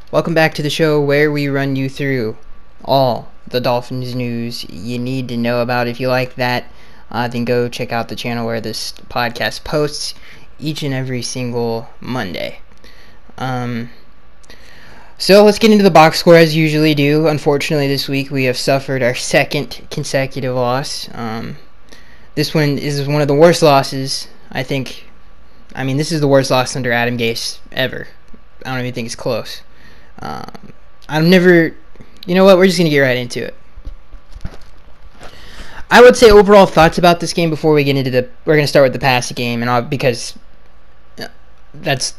Welcome back to the show where we run you through all the Dolphins news you need to know about. If you like that, then go check out the channel where this podcast posts each and every single Monday. So let's get into the box score as usually do. Unfortunately, this week we have suffered our second consecutive loss. This one is one of the worst losses, I think. I mean, this is the worst loss under Adam Gase ever. I don't even think it's close. I've never... You know what? We're just going to get right into it. I would say overall thoughts about this game before we get into the... We're going to start with the passing game, and because that's,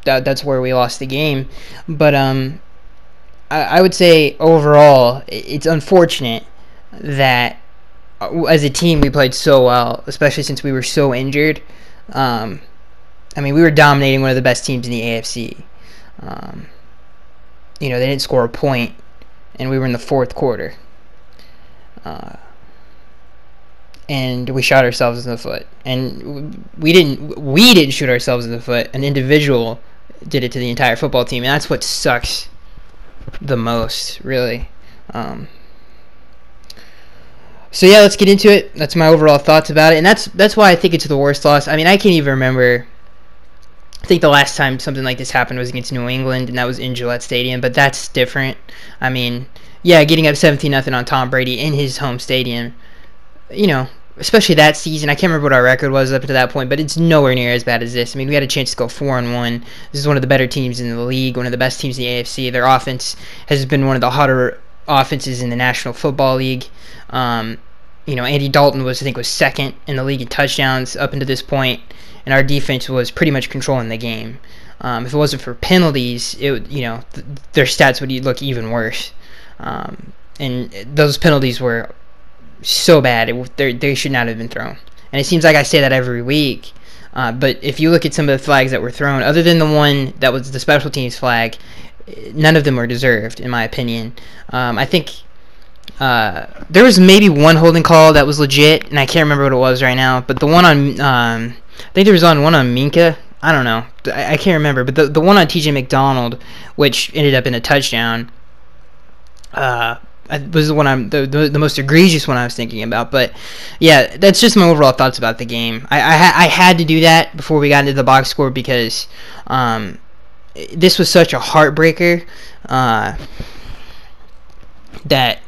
that's where we lost the game. But I would say overall, it's unfortunate that as a team we played so well, especially since we were so injured. I mean, we were dominating one of the best teams in the AFC. They didn't score a point, and we were in the fourth quarter. And we shot ourselves in the foot. And we didn't shoot ourselves in the foot. An individual did it to the entire football team, and that's what sucks the most, really. So yeah, let's get into it. That's my overall thoughts about it, and that's why I think it's the worst loss. I mean, I can't even remember. I think the last time something like this happened was against New England, and that was in Gillette Stadium, but that's different. I mean, yeah, getting up 17-0 on Tom Brady in his home stadium, especially that season. I can't remember what our record was up to that point, but it's nowhere near as bad as this. I mean, we had a chance to go 4-1. This is one of the better teams in the league, one of the best teams in the AFC. Their offense has been one of the hotter offenses in the National Football League. Andy Dalton was second in the league in touchdowns up until this point, and our defense was pretty much controlling the game. If it wasn't for penalties, their stats would look even worse. And those penalties were so bad; they should not have been thrown. And it seems like I say that every week. But if you look at some of the flags that were thrown, other than the one that was the special teams flag, none of them were deserved, in my opinion. I think there was maybe one holding call that was legit, and I can't remember what it was right now. But the one on, I think there was one on Minka. I don't know. I can't remember. But the one on TJ McDonald, which ended up in a touchdown, was the one the most egregious one I was thinking about. But yeah, that's just my overall thoughts about the game. I had to do that before we got into the box score because this was such a heartbreaker that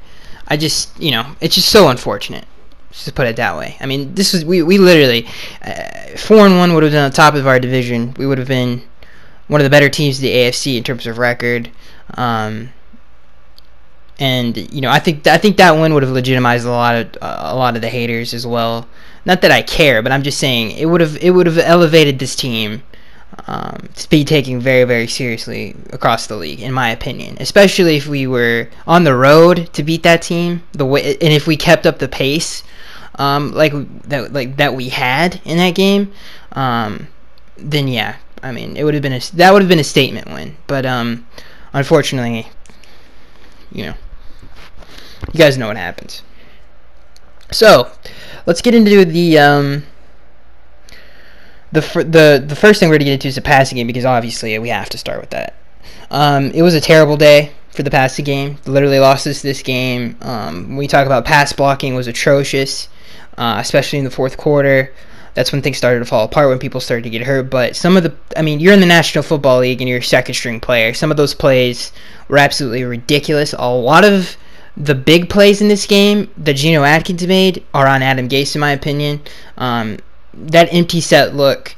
I just, it's just so unfortunate, just to put it that way. I mean, we literally, 4-1 would have been on the top of our division. We would have been one of the better teams in the AFC in terms of record. And I think that win would have legitimized a lot of the haters as well. Not that I care, but I'm just saying it would have elevated this team to be taken very, very seriously across the league, in my opinion. Especially if we were on the road to beat that team, and if we kept up the pace, like that we had in that game, then yeah, I mean, that would have been a statement win. But unfortunately, you guys know what happens. So let's get into the first thing we're going to get into is the passing game, because obviously we have to start with that. It was a terrible day for the passing game. Literally lost us this game. When we talk about pass blocking, was atrocious, especially in the fourth quarter. That's when things started to fall apart, when people started to get hurt. But you're in the National Football League and you're a second-string player. Some of those plays were absolutely ridiculous. A lot of the big plays in this game that Geno Atkins made are on Adam Gase, in my opinion. That empty set look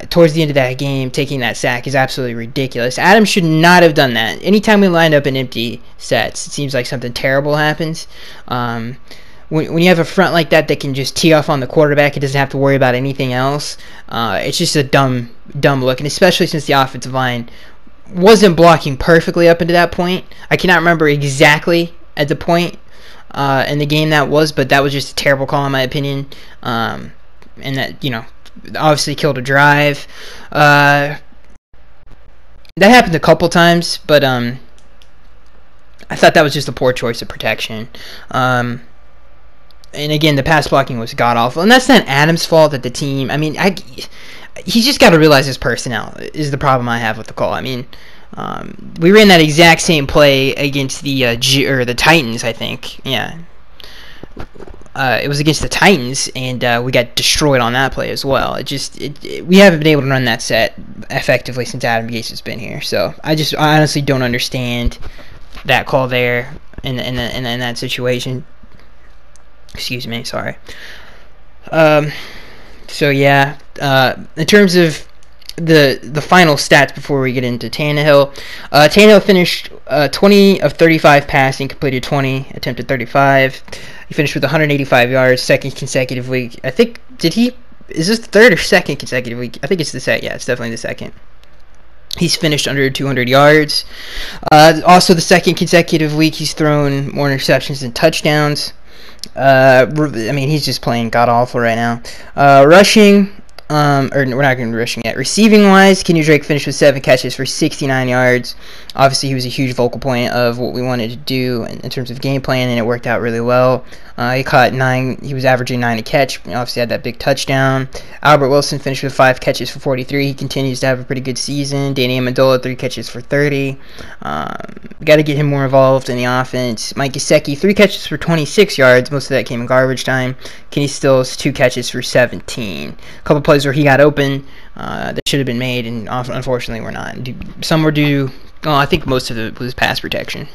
towards the end of that game, taking that sack, is absolutely ridiculous. Adam should not have done that. Anytime we lined up in empty sets, it seems like something terrible happens. When you have a front like that can just tee off on the quarterback, it doesn't have to worry about anything else. It's just a dumb look, and especially since the offensive line wasn't blocking perfectly up into that point. I cannot remember exactly at the point in the game that was, but that was just a terrible call in my opinion. And that, obviously killed a drive. That happened a couple times, but I thought that was just a poor choice of protection. And again, the pass blocking was god-awful. And that's not Adam's fault that the team... I mean, he's just got to realize his personnel is the problem I have with the call. I mean, We ran that exact same play against the the Titans, I think. Yeah. It was against the Titans, and we got destroyed on that play as well. We haven't been able to run that set effectively since Adam Gase has been here. So I honestly don't understand that call there in that situation. Excuse me, sorry. So yeah, in terms of the final stats before we get into Tannehill, Tannehill finished 20 of 35 passing, completed 20, attempted 35. He finished with 185 yards, second consecutive week. I think, is this the third or second consecutive week? I think it's the second. Yeah, it's definitely the second. He's finished under 200 yards. Also, the second consecutive week, he's thrown more interceptions than touchdowns. I mean, he's just playing god-awful right now. Rushing, or we're not going to be rushing yet. Receiving-wise, Kenny Drake finished with 7 catches for 69 yards. Obviously, he was a huge focal point of what we wanted to do in terms of game plan, and it worked out really well. He caught 9. He was averaging 9 a catch. He obviously had that big touchdown. Albert Wilson finished with 5 catches for 43. He continues to have a pretty good season. Danny Amendola, 3 catches for 30. Got to get him more involved in the offense. Mike Gesicki, 3 catches for 26 yards. Most of that came in garbage time. Kenny Stills, 2 catches for 17. A couple plays where he got open that should have been made, and unfortunately were not. Some were due. Oh, I think most of it was pass protection.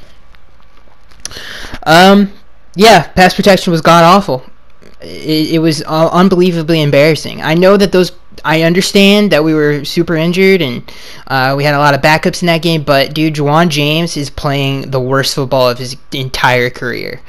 Yeah, pass protection was god awful. It was unbelievably embarrassing. I know that I understand that we were super injured and we had a lot of backups in that game, but dude, Juwan James is playing the worst football of his entire career.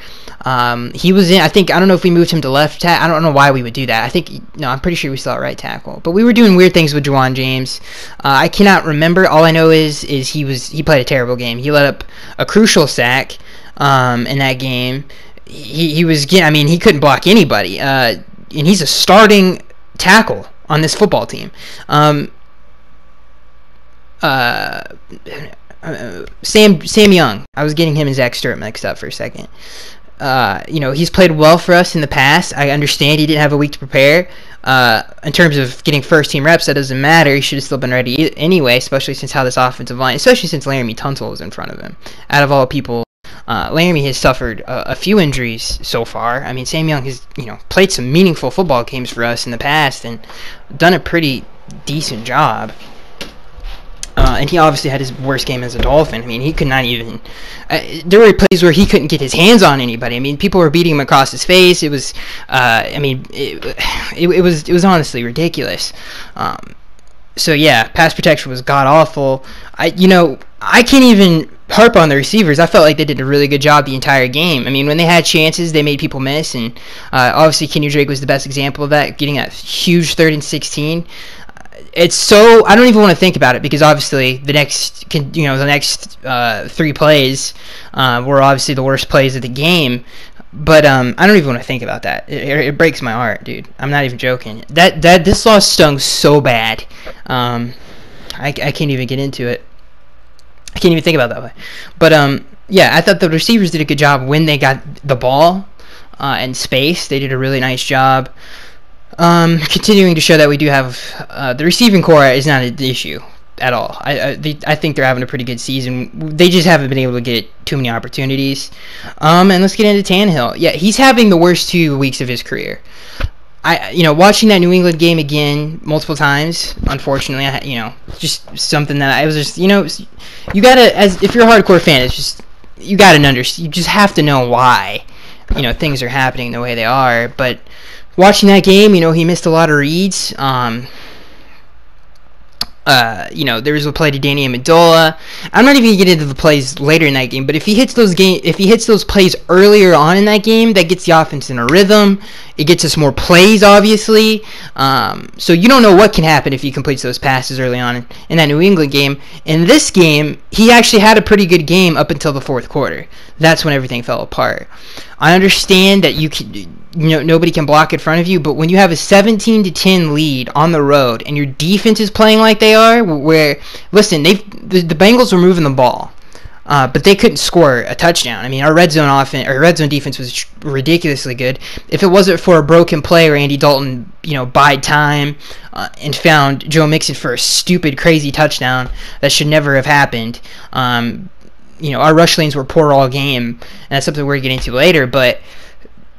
He was in, I don't know if we moved him to left tackle. I don't know why we would do that. I'm pretty sure we still at right tackle. But we were doing weird things with Juwan James. I cannot remember. All I know is he played a terrible game. He let up a crucial sack in that game. He couldn't block anybody. And he's a starting tackle on this football team. Sam Young. I was getting him and Zach Sturt mixed up for a second. He's played well for us in the past. I understand he didn't have a week to prepare. In terms of getting first-team reps, that doesn't matter. He should have still been ready anyway, especially since how this offensive line, especially since Laramie Tunsil was in front of him. Out of all people, Laramie has suffered a few injuries so far. I mean, Sam Young has, played some meaningful football games for us in the past and done a pretty decent job. And he obviously had his worst game as a Dolphin. I mean, he could not even... there were plays where he couldn't get his hands on anybody. I mean, people were beating him across his face. It was... it was honestly ridiculous. So, yeah, pass protection was god-awful. I can't even harp on the receivers. I felt like they did a really good job the entire game. I mean, when they had chances, they made people miss. And obviously, Kenny Drake was the best example of that, getting that huge 3rd and 16. It's so I don't even want to think about it because obviously the next 3 plays were obviously the worst plays of the game. But I don't even want to think about that. It breaks my heart, dude. I'm not even joking. This loss stung so bad. I can't even get into it. I can't even think about it that way. But yeah, I thought the receivers did a good job when they got the ball and space. They did a really nice job. Continuing to show that we do have the receiving core is not an issue at all. I think they're having a pretty good season. They just haven't been able to get too many opportunities. And let's get into Tannehill. Yeah, he's having the worst 2 weeks of his career. Watching that New England game again multiple times. Unfortunately, just something that I was just you gotta if you're a hardcore fan, it's just you gotta understand. You just have to know why things are happening the way they are, but. Watching that game, he missed a lot of reads. There was a play to Danny Amendola. I'm not even gonna get into the plays later in that game, but if he hits those plays earlier on in that game, that gets the offense in a rhythm. It gets us more plays, obviously. So you don't know what can happen if he completes those passes early on in that New England game. In this game, he actually had a pretty good game up until the 4th quarter. That's when everything fell apart. I understand that nobody can block in front of you, but when you have a 17-10 lead on the road and your defense is playing like they are, where listen, the Bengals were moving the ball. but they couldn't score a touchdown. I mean, our red zone defense was ridiculously good. If it wasn't for a broken play where Andy Dalton, bide time and found Joe Mixon for a stupid, crazy touchdown that should never have happened. Our rush lanes were poor all game, and that's something we're getting to later. But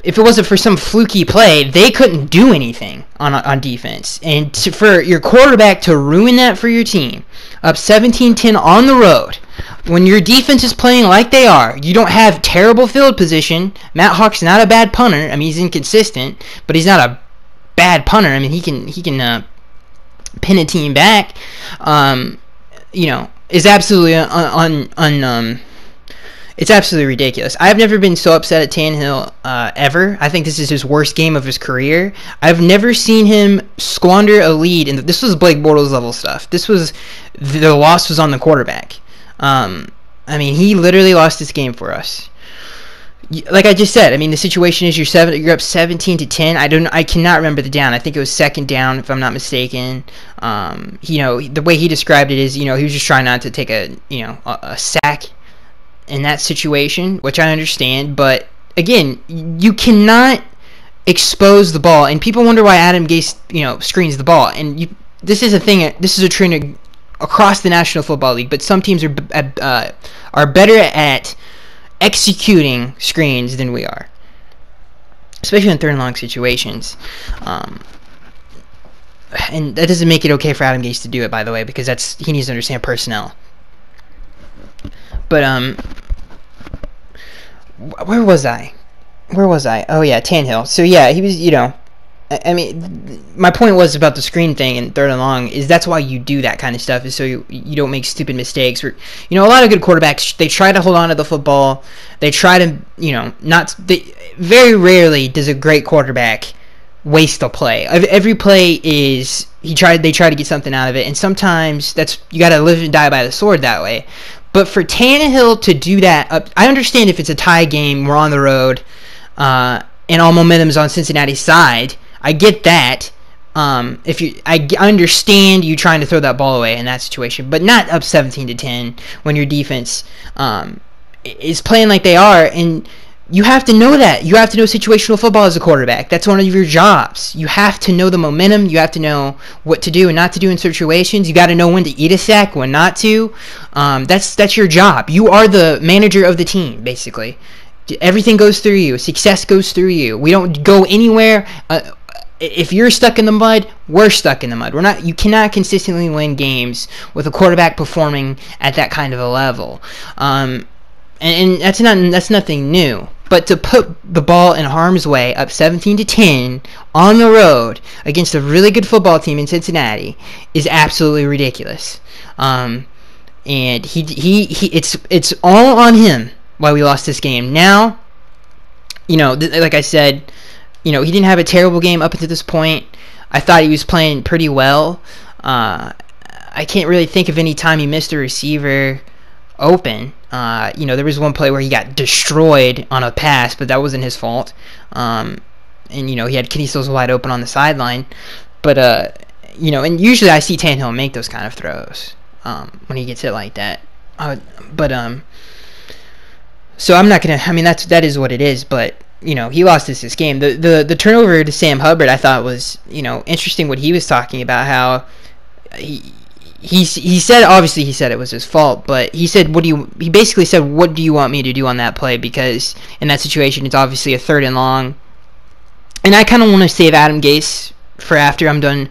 if it wasn't for some fluky play, they couldn't do anything on defense. And for your quarterback to ruin that for your team, up 17-10 on the road, when your defense is playing like they are, you don't have terrible field position. Matt Hawk's not a bad punter. I mean, he's inconsistent, but he's not a bad punter. I mean, he can pin a team back. Is absolutely it's absolutely ridiculous. I've never been so upset at Tannehill ever. I think this is his worst game of his career. I've never seen him squander a lead, and this was Blake Bortles level stuff. The loss was on the quarterback. He literally lost this game for us. Like I just said, the situation is you're up 17-10. I cannot remember the down. I think it was second down, if I'm not mistaken. The way he described it is, he was just trying not to take a sack in that situation, which I understand. But again, you cannot expose the ball, and people wonder why Adam Gase, screens the ball. And this is a thing. This is a trend across the National Football League. But some teams are better at executing screens than we are, especially in third and long situations. And that doesn't make it okay for Adam Gase to do it, by the way, because he needs to understand personnel. But where was I? Oh yeah, Tannehill. So yeah, he was. My point was about the screen thing in third and long is that's why you do that kind of stuff, is so you don't make stupid mistakes. A lot of good quarterbacks, they try to hold on to the football. They try to, very rarely does a great quarterback waste a play. Every play is they try to get something out of it, and sometimes you got to live and die by the sword that way. But for Tannehill to do that, I understand if it's a tie game, we're on the road, and all momentum's on Cincinnati's side. I get that. I understand you trying to throw that ball away in that situation, but not up 17-10 when your defense is playing like they are, and you have to know that. You have to know situational football as a quarterback. That's one of your jobs. You have to know the momentum. You have to know what to do and not to do in situations. You got to know when to eat a sack, when not to. That's your job. You are the manager of the team, basically. Everything goes through you. Success goes through you. We don't go anywhere. If you're stuck in the mud, we're stuck in the mud. You cannot consistently win games with a quarterback performing at that kind of a level. And that's nothing new. But to put the ball in harm's way, up 17-10 on the road against a really good football team in Cincinnati, is absolutely ridiculous. And it's all on him why we lost this game. Now, like I said, he didn't have a terrible game up until this point. I thought he was playing pretty well. I can't really think of any time he missed a receiver open. There was one play where he got destroyed on a pass, but that wasn't his fault. And he had Kenny Stills wide open on the sideline. But and usually I see Tannehill make those kind of throws when he gets hit like that. So I'm not gonna. That is what it is. But he lost this game. The turnover to Sam Hubbard, I thought was interesting. What he was talking about, how he said, obviously he said it was his fault, but he basically said, what do you want me to do on that play? Because in that situation, it's obviously a third and long. And I kind of want to save Adam Gase for after I'm done,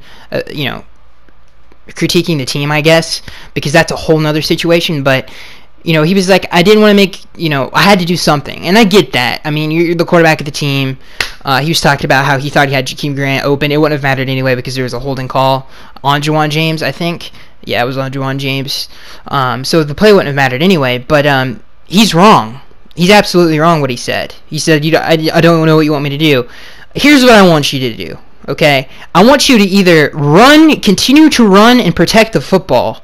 critiquing the team, I guess, because that's a whole nother situation. But, he was like, I didn't want to make, I had to do something. And I get that. You're the quarterback of the team. He was talking about how he thought he had Jakeem Grant open. It wouldn't have mattered anyway because there was a holding call on Juwan James, I think. Yeah, it was on Juwan James. So the play wouldn't have mattered anyway. But he's wrong. He's absolutely wrong what he said. He said, I don't know what you want me to do. Here's what I want you to do, okay? I want you to either continue to run and protect the football,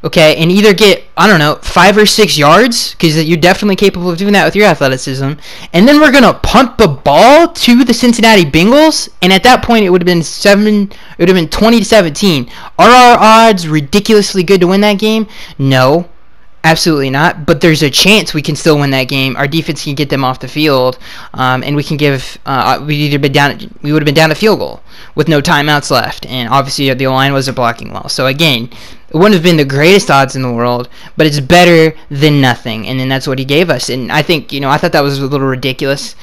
okay, and either get, 5 or 6 yards, because you're definitely capable of doing that with your athleticism, and then we're going to punt the ball to the Cincinnati Bengals, and at that point it would have been 20-17. Are our odds ridiculously good to win that game? No. Absolutely not. But there's a chance we can still win that game. Our defense can get them off the field, and we can give. We would have been down a field goal with no timeouts left, and obviously the line wasn't blocking well. So again, it wouldn't have been the greatest odds in the world, but it's better than nothing. And then that's what he gave us. And I think, I thought that was a little ridiculous.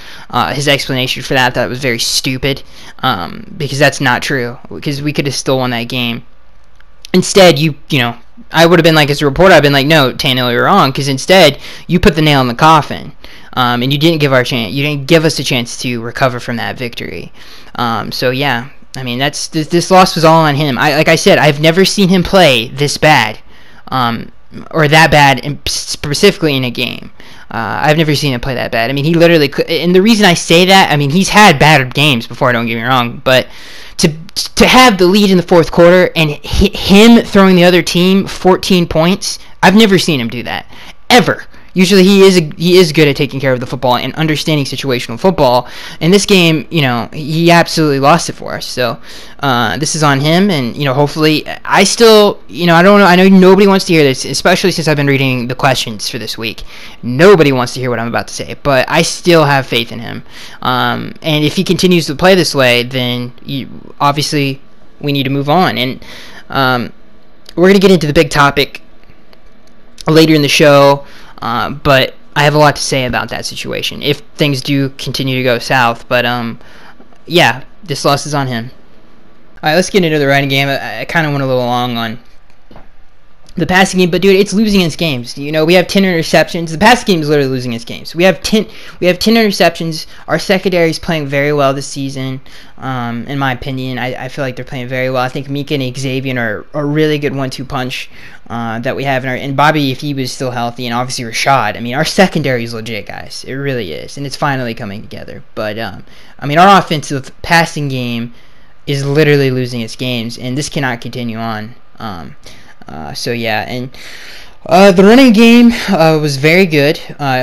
His explanation for that, I thought it was very stupid, because that's not true. Because we could have still won that game. Instead, I would have been like, as a reporter, I've been like, no, Tannehill, you're wrong, because instead you put the nail in the coffin, and you didn't give us a chance to recover from that victory. So yeah, I mean, this loss was all on him. Like I said, I've never seen him play this bad, or that bad, specifically in a game. I've never seen him play that bad. I mean, he literally could, and the reason I say that, I mean, he's had bad games before, don't get me wrong, but to have the lead in the fourth quarter and him throwing the other team 14 points, I've never seen him do that, ever. Usually he is good at taking care of the football and understanding situational football. In this game, he absolutely lost it for us. So this is on him, and hopefully, I still, I don't know. I know nobody wants to hear this, especially since I've been reading the questions for this week. Nobody wants to hear what I'm about to say, but I still have faith in him. And if he continues to play this way, then obviously we need to move on. And we're gonna get into the big topic later in the show. But I have a lot to say about that situation if things do continue to go south. But yeah, this loss is on him. All right, let's get into the running game. I kind of went a little long on the passing game, but dude, it's losing its games. We have 10 interceptions. The passing game is literally losing its games. We have 10 interceptions. Our secondary is playing very well this season. In my opinion, I feel like they're playing very well. I think Mika and Xavier are a really good 1-2 punch that we have and Bobby, if he was still healthy, and obviously Rashad. I mean, our secondary is legit, guys. It really is, and it's finally coming together. But I mean, our offensive passing game is literally losing its games, and this cannot continue on. So yeah, and the running game was very good.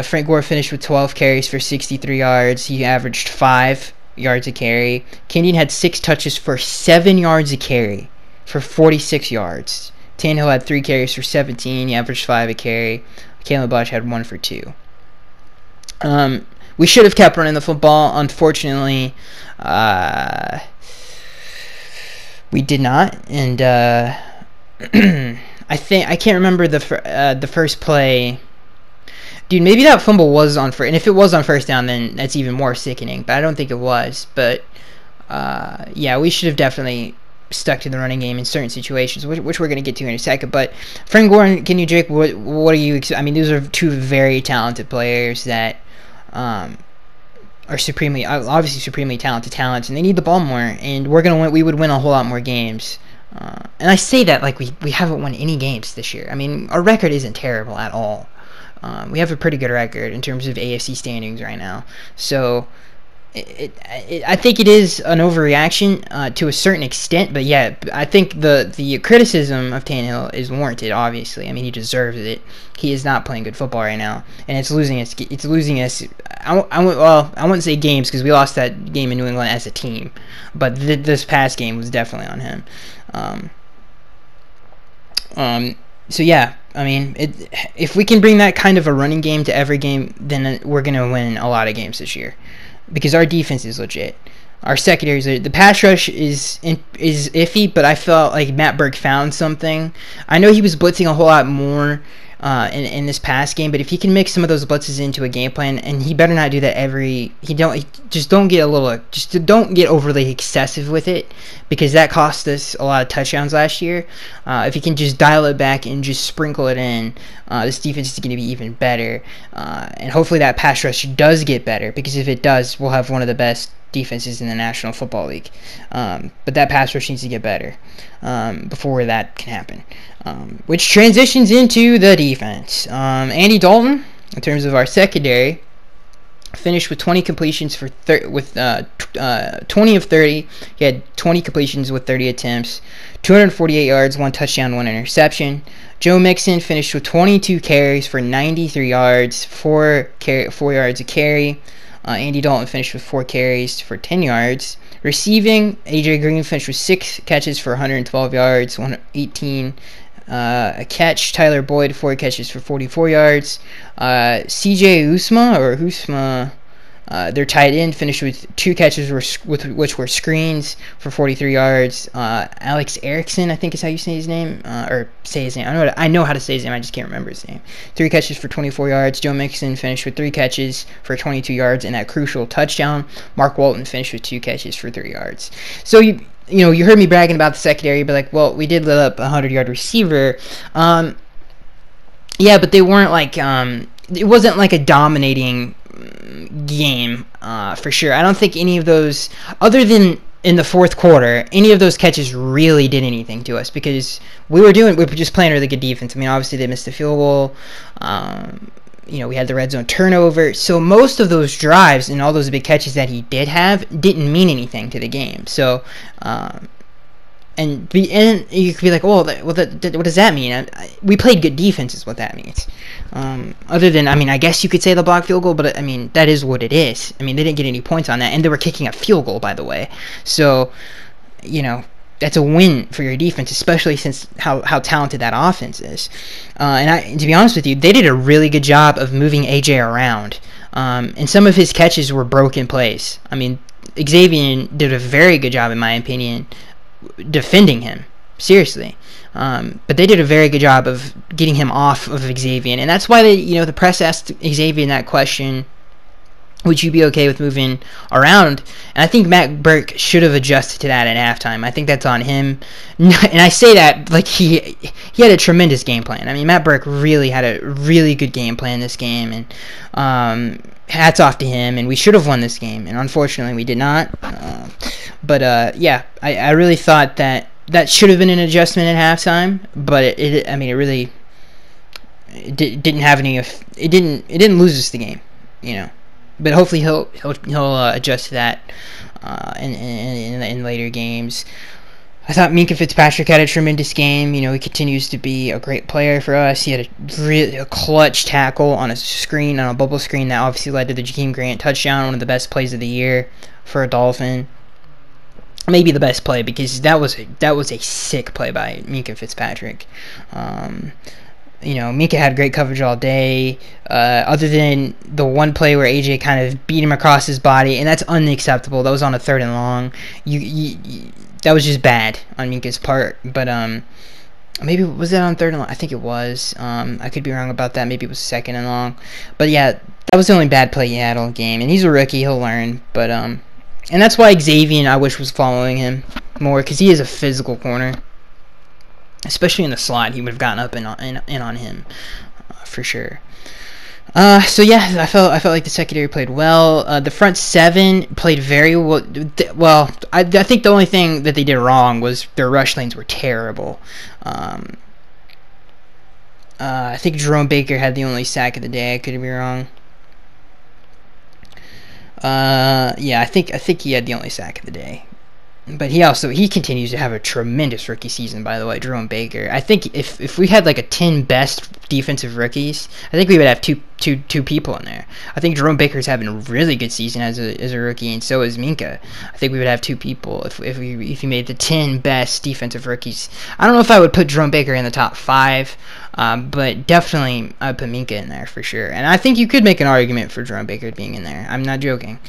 Frank Gore finished with 12 carries for 63 yards. He averaged 5 yards a carry. Kenyon had 6 touches for 7 yards a carry for 46 yards. Tannehill had 3 carries for 17. He averaged 5 a carry. Caleb Bosch had 1 for 2. We should have kept running the football. Unfortunately, we did not, and I can't remember the first play. Dude, maybe that fumble was on first, and if it was on first down, then that's even more sickening. But I don't think it was. But yeah, we should have definitely stuck to the running game in certain situations, which we're going to get to in a second. But Frank Gore and Kenny Drake, what are you? I mean, those are 2 very talented players that are obviously supremely talented talents, and they need the ball more. And we're gonna win. We would win a whole lot more games. And I say that like we haven't won any games this year. I mean, our record isn't terrible at all. We have a pretty good record in terms of AFC standings right now. So I think it is an overreaction to a certain extent. But yeah, I think the criticism of Tannehill is warranted. Obviously, I mean, he deserves it. He is not playing good football right now, and it's losing us. I wouldn't say games, because we lost that game in New England as a team, but this past game was definitely on him. So yeah, I mean, if we can bring that kind of a running game to every game, then we're gonna win a lot of games this year, because our defense is legit. Our secondary is legit. The pass rush is iffy, but I felt like Matt Burke found something. I know he was blitzing a whole lot more in this past game, but if he can mix some of those blitzes into a game plan, and he better not do that don't get overly excessive with it, because that cost us a lot of touchdowns last year. If he can just dial it back and just sprinkle it in, this defense is going to be even better, and hopefully that pass rush does get better, because if it does, we'll have one of the best defenses in the National Football League. But that pass rush needs to get better before that can happen. Which transitions into the defense. Andy Dalton, in terms of our secondary, finished with 20 completions for 20 of 30. He had 20 completions with 30 attempts, 248 yards, 1 touchdown, 1 interception. Joe Mixon finished with 22 carries for 93 yards, 4 yards a carry. Andy Dalton finished with 4 carries for 10 yards. Receiving, AJ Green finished with 6 catches for 112 yards, 118 a catch. Tyler Boyd, 4 catches for 44 yards. CJ Usma, their tight end, finished with 2 catches which were screens for 43 yards. Alex Erickson, I think is how you say his name, or say his name. I know how to say his name. I just can't remember his name. 3 catches for 24 yards. Joe Mixon finished with 3 catches for 22 yards and that crucial touchdown. Mark Walton finished with 2 catches for 3 yards. So you heard me bragging about the secondary, but like, well, we did let up a 100-yard receiver. Yeah, but they weren't like it wasn't like a dominating game for sure. I don't think any of those, other than in the fourth quarter, any of those catches really did anything to us because we were just playing really good defense. I mean, obviously they missed the field goal. We had the red zone turnover. So most of those drives and all those big catches that he did have didn't mean anything to the game. So, and you could be like, well, what does that mean? We played good defense is what that means. Other than, I guess you could say the blocked field goal, but that is what it is. They didn't get any points on that, and they were kicking a field goal, by the way. So, that's a win for your defense, especially since how talented that offense is. And to be honest with you, they did a really good job of moving AJ around. And some of his catches were broken plays. Xavier did a very good job, in my opinion, defending him. Seriously. But they did a very good job of getting him off of Xavier. And that's why the press asked Xavier that question, would you be okay with moving around? And I think Matt Burke should have adjusted to that at halftime. I think that's on him. And I say that like he had a tremendous game plan. Matt Burke really had a really good game plan this game, and hats off to him. And we should have won this game, and unfortunately we did not. But I really thought that should have been an adjustment at halftime. But it didn't have any. It didn't lose us the game, But hopefully he'll adjust to that in later games. I thought Minkah Fitzpatrick had a tremendous game. He continues to be a great player for us. He had a clutch tackle on a bubble screen that obviously led to the Jakeem Grant touchdown, one of the best plays of the year for a Dolphin. Maybe the best play, because that was a sick play by Minkah Fitzpatrick. Minkah had great coverage all day, other than the one play where AJ kind of beat him across his body, and that's unacceptable. That was on a 3rd and long. That was just bad on Minkah's part. But maybe was that on 3rd and long? I think it was. I could be wrong about that. Maybe it was 2nd and long. But yeah, that was the only bad play he had all game. And he's a rookie; he'll learn. But and that's why Xavier, I wish, was following him more, because he is a physical corner. Especially in the slot, he would have gotten up and on him, for sure. So yeah, I felt like the secondary played well. The front 7 played very well. I think the only thing that they did wrong was their rush lanes were terrible. I think Jerome Baker had the only sack of the day. I could be wrong. I think he had the only sack of the day. But he continues to have a tremendous rookie season, by the way, Jerome Baker. I think if we had like a 10 best defensive rookies, I think we would have two people in there. I think Jerome Baker's having a really good season as a rookie, and so is Minkah. I think we would have 2 people if you made the 10 best defensive rookies. I don't know if I would put Jerome Baker in the top 5, but definitely I'd put Minkah in there for sure. And I think you could make an argument for Jerome Baker being in there. I'm not joking.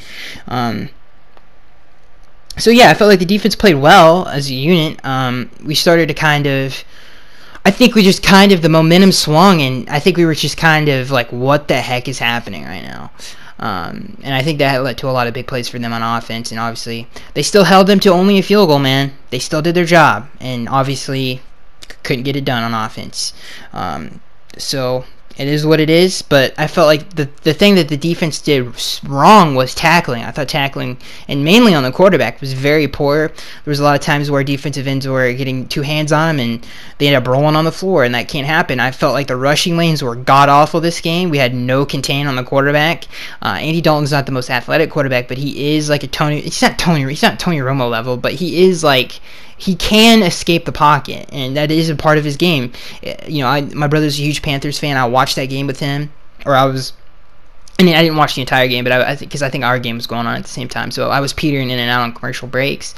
So yeah, I felt like the defense played well as a unit. We started to I think the momentum swung, and I think we were just kind of like, what the heck is happening right now? And I think that led to a lot of big plays for them on offense, and obviously they still held them to only a field goal, man. They still did their job, and obviously couldn't get it done on offense. So it is what it is, but I felt like the thing that the defense did wrong was tackling. I thought tackling, and mainly on the quarterback, was very poor. There was a lot of times where defensive ends were getting 2 hands on him, and they ended up rolling on the floor, and that can't happen. I felt like the rushing lanes were god-awful this game. We had no contain on the quarterback. Andy Dalton's not the most athletic quarterback, but he is like he's not Tony Romo level, but he is like, he can escape the pocket, and that is a part of his game. My brother's a huge Panthers fan. I watched that game with him, I didn't watch the entire game, but because I think our game was going on at the same time, so I was petering in and out on commercial breaks.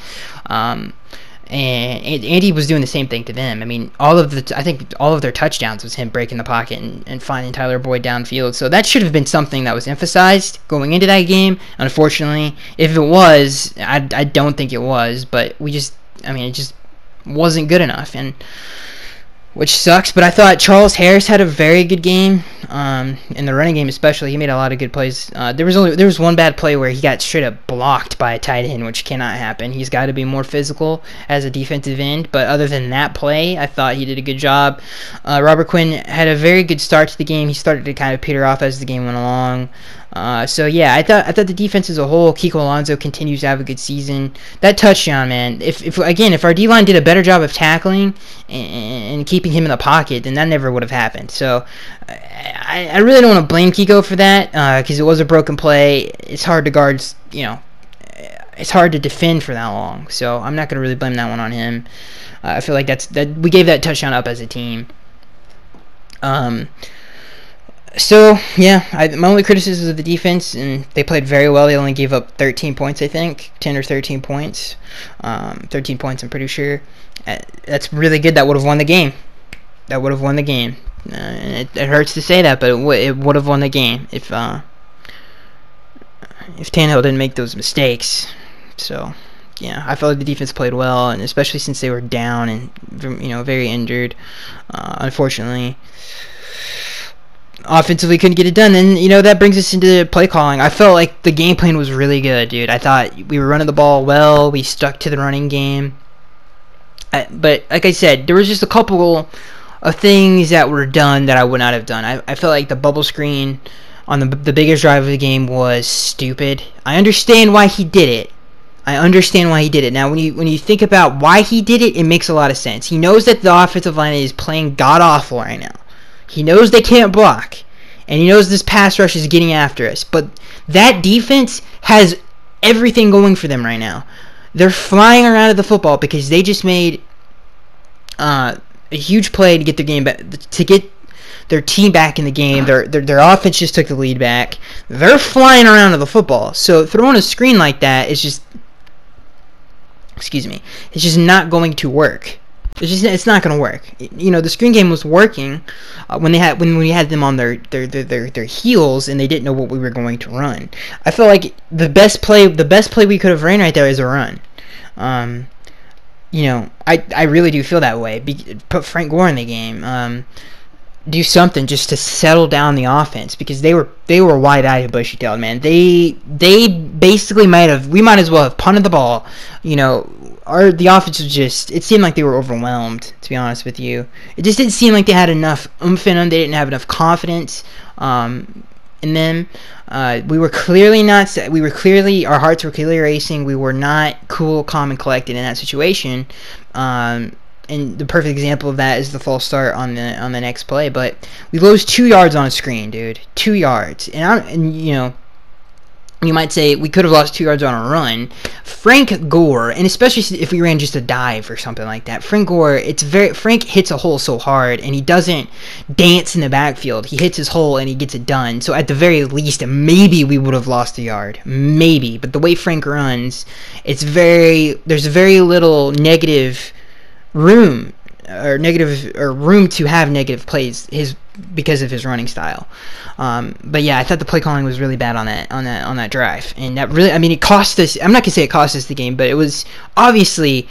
And Andy was doing the same thing to them. I mean, I think all of their touchdowns was him breaking the pocket and finding Tyler Boyd downfield. So that should have been something that was emphasized going into that game. Unfortunately, if it was, I don't think it was, but it just wasn't good enough, and which sucks. But I thought Charles Harris had a very good game, in the running game especially. He made a lot of good plays. There was one bad play where he got straight up blocked by a tight end, which cannot happen. He's got to be more physical as a defensive end. But other than that play, I thought he did a good job. Robert Quinn had a very good start to the game. He started to kind of peter off as the game went along. So yeah, I thought the defense as a whole, Kiko Alonso continues to have a good season. That touchdown, man. If our D-line did a better job of tackling and keeping him in the pocket, then that never would have happened. So I really don't want to blame Kiko for that, because it was a broken play. It's hard to guard, it's hard to defend for that long. So I'm not going to really blame that one on him. I feel like we gave that touchdown up as a team. So, yeah, my only criticism is of the defense, and they played very well. They only gave up 13 points, I think. 10 or 13 points. 13 points, I'm pretty sure. That's really good. That would have won the game. And it hurts to say that, but it would have won the game if Tannehill didn't make those mistakes. So, yeah, I felt like the defense played well, and especially since they were down and, very injured, unfortunately. Offensively couldn't get it done. And that brings us into play calling. I felt like the game plan was really good, dude. I thought we were running the ball well. We stuck to the running game. But like I said, there was just a couple of things that were done that I would not have done. I felt like the bubble screen on the biggest drive of the game was stupid. I understand why he did it. Now, when you think about why he did it, it makes a lot of sense. He knows that the offensive line is playing god-awful right now. He knows they can't block, and he knows this pass rush is getting after us. But that defense has everything going for them right now. They're flying around at the football because they just made a huge play to get their game back, to get their team back in the game. Their offense just took the lead back. They're flying around at the football. So throwing a screen like that is just, it's just not going to work. It's not going to work. The screen game was working when we had them on their heels and they didn't know what we were going to run. I feel like the best play we could have ran right there is a run. I really do feel that way. Put Frank Gore in the game. Do something just to settle down the offense, because they were wide-eyed and bushy-tailed, man. They basically we might as well have punted the ball. The offense was just, it seemed like they were overwhelmed, to be honest with you. It just didn't seem like they had enough oomph in them. They didn't have enough confidence in them. Our hearts were clearly racing. We were not cool, calm, and collected in that situation. And the perfect example of that is the false start on the next play. But we lost 2 yards on a screen, dude. 2 yards. You might say we could have lost 2 yards on a run. Frank Gore, and especially if we ran just a dive or something like that, Frank hits a hole so hard, and he doesn't dance in the backfield. He hits his hole and he gets it done. So at the very least, maybe we would have lost a yard, maybe. But the way Frank runs, there's very little negative room to have negative plays because of his running style. But yeah, I thought the play calling was really bad on that drive, and that really, it cost us. I'm not gonna say it cost us the game, but it was obviously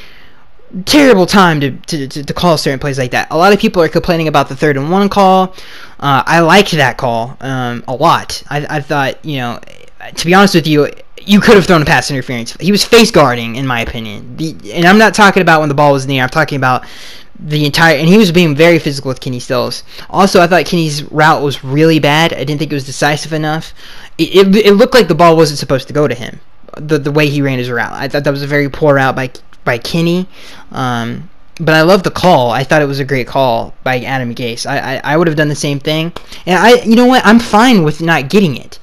terrible time to call certain plays like that. A lot of people are complaining about the 3rd and 1 call. I liked that call a lot. I thought, to be honest with you, you could have thrown a pass interference. He was face guarding, in my opinion. And I'm not talking about when the ball was in the air. I'm talking about the entire, and he was being very physical with Kenny Stills. Also, I thought Kenny's route was really bad. I didn't think it was decisive enough. It looked like the ball wasn't supposed to go to him, the way he ran his route. I thought that was a very poor route by Kenny. But I love the call. I thought it was a great call by Adam Gase. I would have done the same thing. And you know what? I'm fine with not getting it.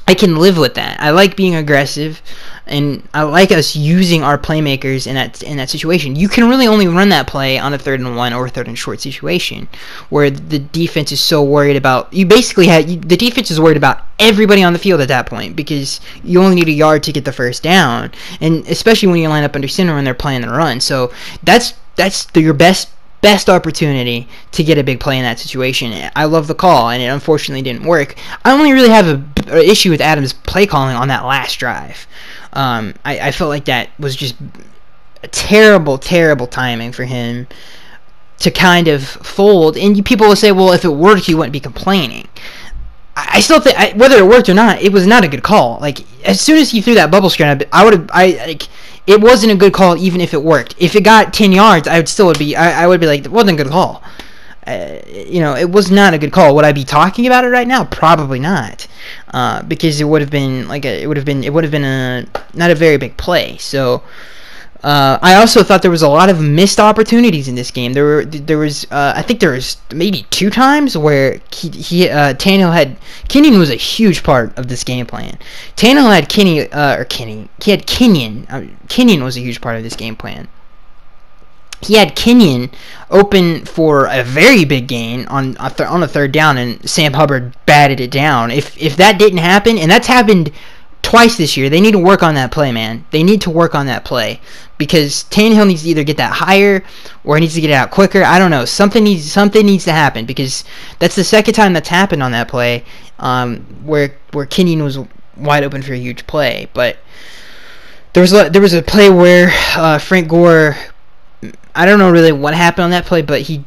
I can live with that. I like being aggressive, And I like us using our playmakers in that situation. You can really only run that play on a 3rd and 1 or a 3rd and short situation, where the defense is so worried about. The defense is worried about everybody on the field at that point, because you only need a yard to get the first down, and especially when you line up under center when they're playing the run. So that's your best opportunity to get a big play in that situation. I love the call, and it unfortunately didn't work. I only really have an issue with Adams' play calling on that last drive. I felt like that was just a terrible timing for him to kind of fold. And people will say, well, if it worked, he wouldn't be complaining. I still think, whether it worked or not, it was not a good call. Like, as soon as he threw that bubble screen, it wasn't a good call even if it worked. If it got 10 yards, I would be like, it wasn't a good call. It was not a good call. Would I be talking about it right now? Probably not, because it would have been not a very big play. So I also thought there was a lot of missed opportunities in this game. There was I think there was maybe 2 times where Tannehill had Kenyon was a huge part of this game plan. Tannehill had Kenyon was a huge part of this game plan. He had Kenyon open for a very big gain on a 3rd down, and Sam Hubbard batted it down. If that didn't happen, and that's happened twice this year, they need to work on that play, man. They need to work on that play, because Tannehill needs to either get that higher or he needs to get it out quicker. I don't know. Something needs to happen, because that's the second time that's happened on that play, where Kenyon was wide open for a huge play. But there was a play where Frank Gore. I don't know really what happened on that play, but he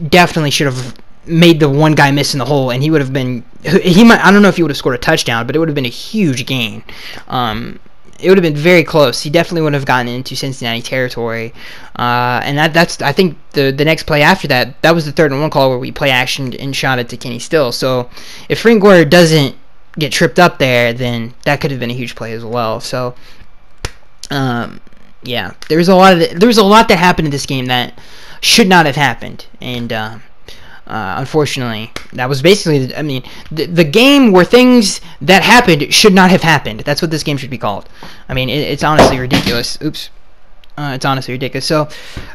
definitely should have made the one guy miss in the hole, and he would have been. I don't know if he would have scored a touchdown, but it would have been a huge gain. It would have been very close. He definitely would have gotten into Cincinnati territory, and that's. I think the next play after that was the 3rd and 1 call where we play action and shot it to Kenny Still. So if Frank Gore doesn't get tripped up there, then that could have been a huge play as well. So. Yeah, there was a lot that happened in this game that should not have happened, and unfortunately, that was basically. The game where things that happened should not have happened. That's what this game should be called. It's honestly ridiculous. Oops, it's honestly ridiculous. So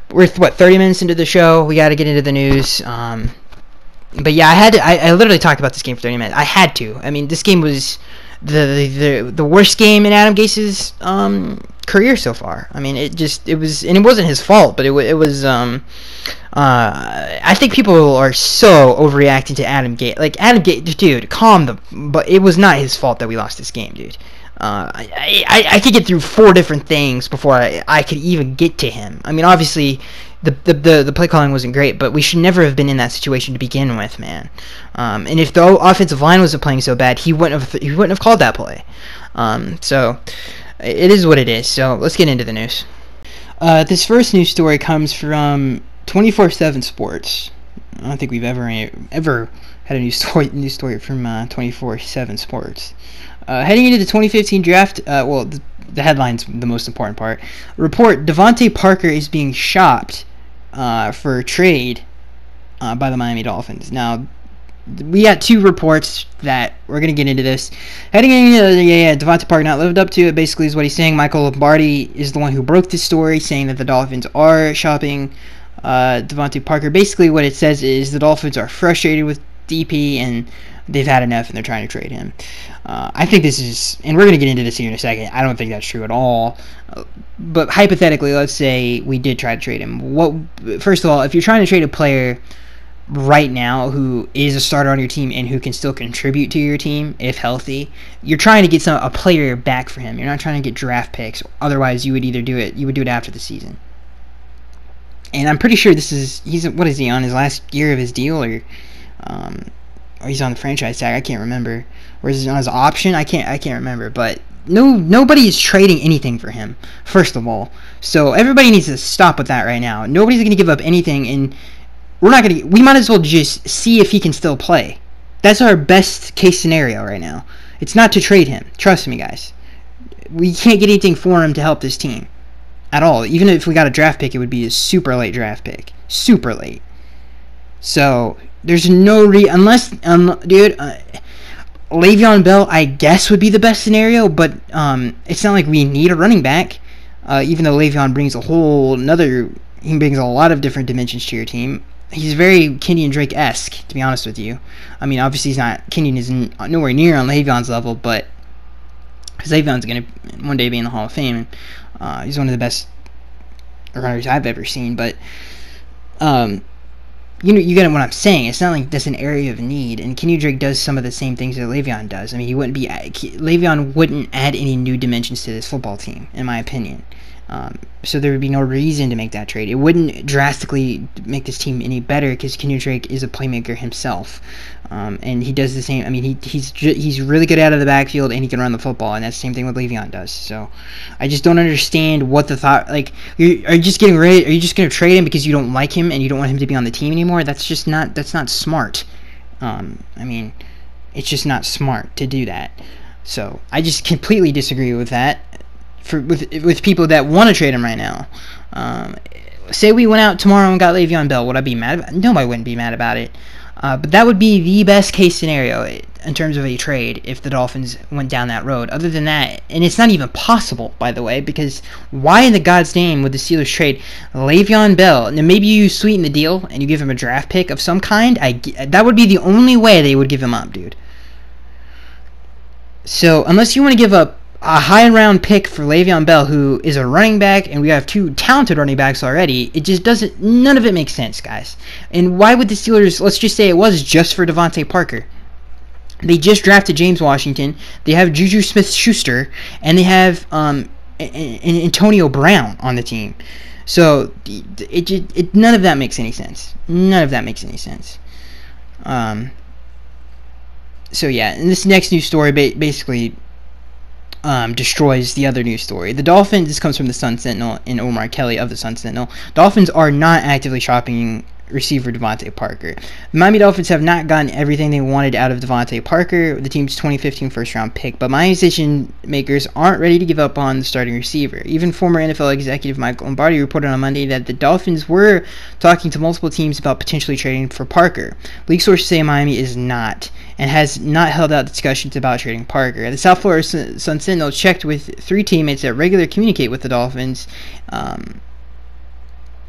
we're 30 minutes into the show. We got to get into the news. But yeah, I literally talked about this game for 30 minutes. I had to. This game was the worst game in Adam Gase's career so far. It was, and it wasn't his fault, but it was. I think people are so overreacting to Adam Gase. Like, Adam Gase, dude, but it was not his fault that we lost this game, dude. I could get through 4 different things before I could even get to him. Obviously, the play calling wasn't great, but we should never have been in that situation to begin with, man. And if the offensive line wasn't playing so bad, he wouldn't have called that play. So it is what it is. So let's get into the news. This first news story comes from 24/7 Sports. I don't think we've ever had a news story from 24/7 Sports. Heading into the 2015 draft, the headline's the most important part. Report: Devontae Parker is being shopped for trade by the Miami Dolphins. Now, we got 2 reports that we're going to get into this. Heading into Devontae Parker not lived up to it, basically is what he's saying. Michael Lombardi is the one who broke this story, saying that the Dolphins are shopping Devontae Parker. Basically what it says is the Dolphins are frustrated with DP and they've had enough and they're trying to trade him. I think this is, and we're going to get into this here in a second, I don't think that's true at all. But hypothetically, let's say we did try to trade him. First of all, if you're trying to trade a player right now who is a starter on your team and who can still contribute to your team if healthy, you're trying to get a player back for him. You're not trying to get draft picks. Otherwise, you would do it after the season. And I'm pretty sure what is he, on his last year of his deal, or he's on the franchise tag? I can't remember. Or is he on his option? I can't remember. But nobody is trading anything for him, first of all. So everybody needs to stop with that right now. Nobody's going to give up anything, and we might as well just see if he can still play. That's our best case scenario right now. It's not to trade him. Trust me, guys. We can't get anything for him to help this team at all. Even if we got a draft pick, it would be a super late draft pick. Super late. So there's no dude, Le'Veon Bell, I guess, would be the best scenario, but it's not like we need a running back. Even though Le'Veon brings he brings a lot of different dimensions to your team. He's very Kenyon Drake-esque, to be honest with you. I mean, obviously Kenyon is nowhere near on Le'Veon's level, but because Le'Veon's going to one day be in the Hall of Fame. He's one of the best runners I've ever seen, but you get what I'm saying. It's not like that's an area of need, and Kenyon Drake does some of the same things that Le'Veon does. I mean, Le'Veon wouldn't add any new dimensions to this football team, in my opinion. So there would be no reason to make that trade. It wouldn't drastically make this team any better because Kenyon Drake is a playmaker himself, and he does the same. I mean, he's really good out of the backfield and he can run the football, and that's the same thing what Le'Veon does. So I just don't understand what the thought. Like, are you just getting ready? Are you just going to trade him because you don't like him and you don't want him to be on the team anymore? That's not smart. I mean, it's just not smart to do that. So I just completely disagree with that. With people that want to trade him right now. Say we went out tomorrow and got Le'Veon Bell, would I be mad about it? No, I wouldn't be mad about it. But that would be the best case scenario in terms of a trade if the Dolphins went down that road. Other than that, and it's not even possible, by the way, because why in the God's name would the Steelers trade Le'Veon Bell? And maybe you sweeten the deal and you give him a draft pick of some kind. That would be the only way they would give him up, dude. So unless you want to give up a high-round pick for Le'Veon Bell, who is a running back, and we have two talented running backs already, it just doesn't, none of it makes sense, guys. And why would the Steelers, let's just say it was just for Devontae Parker. They just drafted James Washington, they have Juju Smith-Schuster, and they have Antonio Brown on the team. So, none of that makes any sense. None of that makes any sense. So yeah, and this next news story basically destroys the other news story. The Dolphins, this comes from the Sun Sentinel and Omar Kelly of the Sun Sentinel. Dolphins are not actively shopping receiver Devontae Parker. The Miami Dolphins have not gotten everything they wanted out of Devontae Parker, the team's 2015 first-round pick, but Miami decision makers aren't ready to give up on the starting receiver. Even former NFL executive Michael Lombardi reported on Monday that the Dolphins were talking to multiple teams about potentially trading for Parker. League sources say Miami is not, and has not held out discussions about trading Parker. The South Florida Sun Sentinel checked with three teammates that regularly communicate with the Dolphins.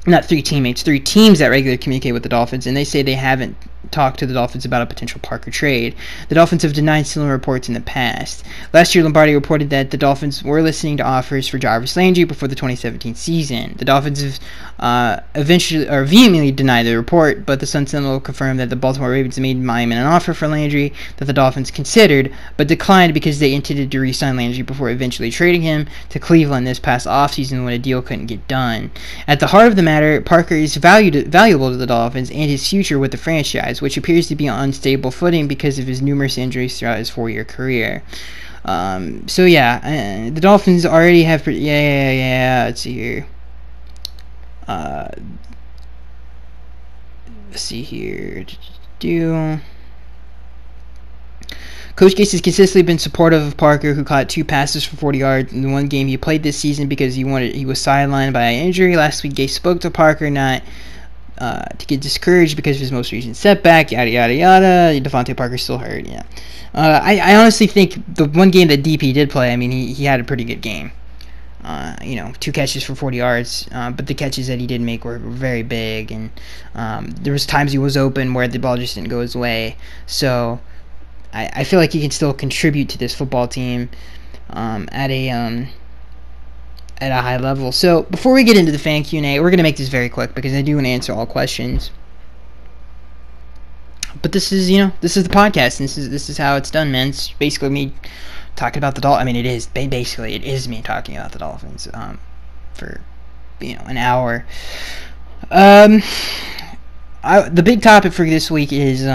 Not three teammates, three teams that regularly communicate with the Dolphins, and they say they haven't talked to the Dolphins about a potential Parker trade. The Dolphins have denied similar reports in the past. Last year, Lombardi reported that the Dolphins were listening to offers for Jarvis Landry before the 2017 season. The Dolphins have vehemently denied the report, but the Sun Sentinel confirmed that the Baltimore Ravens made Miami an offer for Landry that the Dolphins considered, but declined because they intended to re-sign Landry before eventually trading him to Cleveland this past offseason when a deal couldn't get done. At the heart of the matter, Parker is valuable to the Dolphins and his future with the franchise, which appears to be on unstable footing because of his numerous injuries throughout his 4-year career. So yeah, the Dolphins already have. Let's see here. Coach Gase has consistently been supportive of Parker, who caught 2 passes for 40 yards in the one game he played this season because he was sidelined by an injury. Last week, Gase spoke to Parker not to get discouraged because of his most recent setback, yada yada yada. Devontae Parker's still hurt, yeah. I honestly think the one game that DP did play, I mean, he had a pretty good game. 2 catches for 40 yards, but the catches that he did make were very big, and there was times he was open where the ball just didn't go his way. So I feel like he can still contribute to this football team at a high level. So before we get into the fan Q&A, we're going to make this very quick because I do want to answer all questions. But this is the podcast, and this is how it's done, man. It's basically me talking about the Dolphins. I mean, it is me talking about the Dolphins for an hour. The big topic for this week is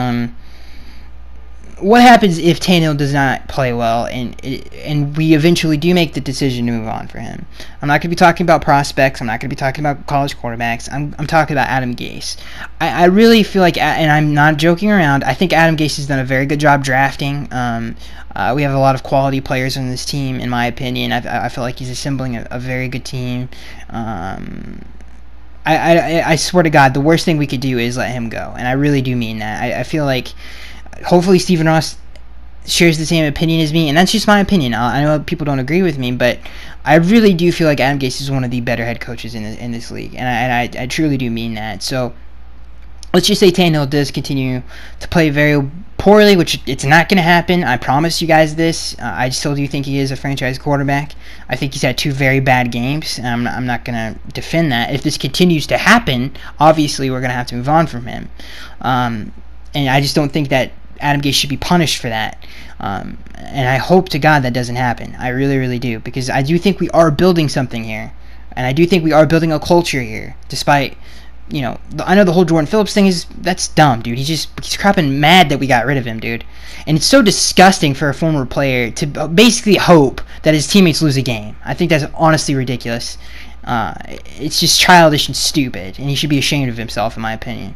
what happens if Tannehill does not play well and we eventually do make the decision to move on for him. I'm not going to be talking about prospects. I'm not going to be talking about college quarterbacks. I'm talking about Adam Gase. I really feel like, and I'm not joking around, I think Adam Gase has done a very good job drafting. We have a lot of quality players on this team, in my opinion. I feel like he's assembling a very good team. I swear to God, the worst thing we could do is let him go, and I really do mean that. I feel like hopefully Stephen Ross shares the same opinion as me, and that's just my opinion. I know people don't agree with me, but I really do feel like Adam Gase is one of the better head coaches in this league, and I truly do mean that. So let's just say Tannehill does continue to play very poorly, which it's not going to happen. I promise you guys this. I still do think he is a franchise quarterback. I think he's had 2 very bad games, and I'm not going to defend that. If this continues to happen, obviously we're going to have to move on from him. And I just don't think that Adam Gase should be punished for that. And I hope to God that doesn't happen. I really, really do. Because I do think we are building something here. And I do think we are building a culture here. Despite, I know the whole Jordan Phillips thing that's dumb, dude. He's crapping mad that we got rid of him, dude. And it's so disgusting for a former player to basically hope that his teammates lose a game. I think that's honestly ridiculous. It's just childish and stupid. And he should be ashamed of himself, in my opinion.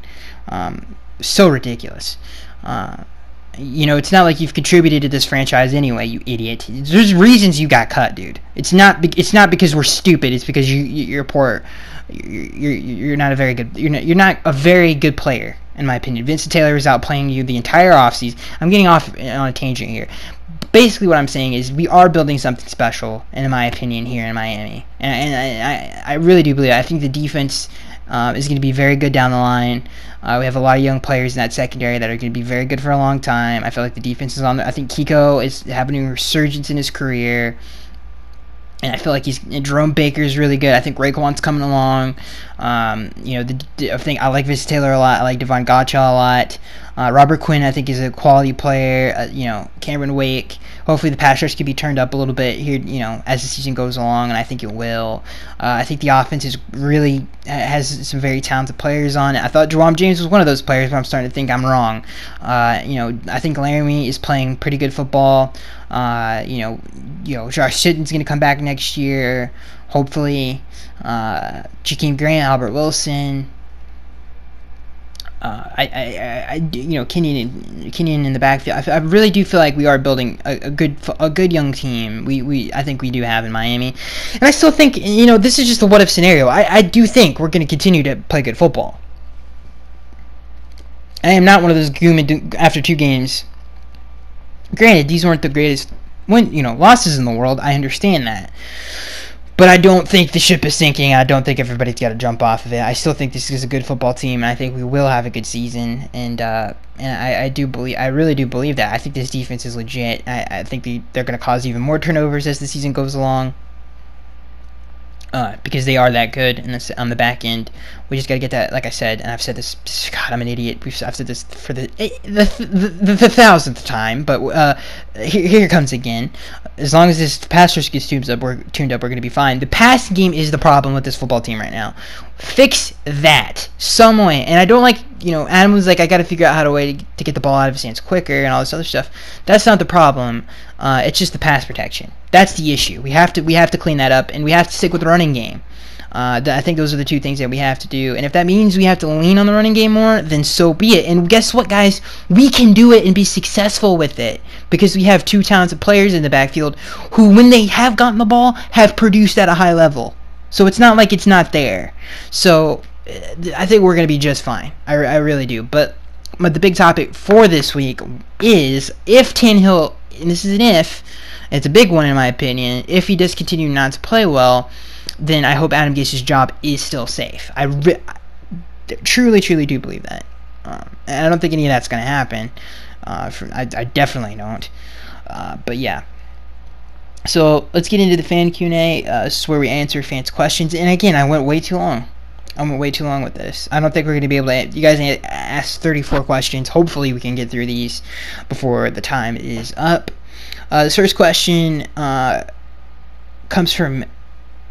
So ridiculous. It's not like you've contributed to this franchise anyway, you idiot. There's reasons you got cut, dude. It's not because we're stupid. It's because you're poor. You're not a very good. You're not a very good player, in my opinion. Vincent Taylor is outplaying you the entire offseason. I'm getting off on a tangent here. Basically, what I'm saying is we are building something special, in my opinion, here in Miami, and I really do believe it. I think the defense is going to be very good down the line. We have a lot of young players in that secondary that are going to be very good for a long time. I feel like the defense is on there. I think Kiko is having a resurgence in his career. And I feel like Jerome Baker is really good. I think Raekwon's coming along. I think I like Vincent Taylor a lot. I like Devon Gottschall a lot. Robert Quinn, I think, is a quality player. Cameron Wake. Hopefully the pass rush can be turned up a little bit here, as the season goes along, and I think it will. I think the offense has some very talented players on it. I thought Jerome James was one of those players, but I'm starting to think I'm wrong. I think Laramie is playing pretty good football. Josh Sitton's going to come back next year, hopefully. Jakeem Grant, Albert Wilson. Kenyon in the backfield. I really do feel like we are building a good young team. I think we do have in Miami, and I still think this is just a what if scenario. I do think we're going to continue to play good football. I am not one of those after 2 games. Granted, these weren't the greatest losses in the world. I understand that. But I don't think the ship is sinking. I don't think everybody's got to jump off of it. I still think this is a good football team, and I think we will have a good season. And I really do believe that. I think this defense is legit. I think they're going to cause even more turnovers as the season goes along. Because they are that good on the back end. We just got to get that, like I said, and I've said this, God, I'm an idiot. I've said this for the 1,000th time, but here it comes again. As long as this pass rush gets tuned up, we're going to be fine. The passing game is the problem with this football team right now. Fix that some way. And I don't like, Adam was like, I got to figure out how to get the ball out of his hands quicker and all this other stuff. That's not the problem. It's just the pass protection. That's the issue. We have to clean that up, and we have to stick with the running game. I think those are the 2 things that we have to do. And if that means we have to lean on the running game more, then so be it. And guess what, guys? We can do it and be successful with it because we have 2 talented players in the backfield who, when they have gotten the ball, have produced at a high level. So it's not like it's not there. So I think we're going to be just fine. I really do. But the big topic for this week is if Tannehill, and this is an if, it's a big one in my opinion, if he does continue not to play well, then I hope Adam Gase's job is still safe. I truly do believe that. And I don't think any of that's going to happen. I definitely don't. But yeah. So let's get into the fan Q&A. This is where we answer fans' questions. And again, I went way too long. With this. I don't think we're going to be able to... You guys asked 34 questions. Hopefully we can get through these before the time is up. The first question comes from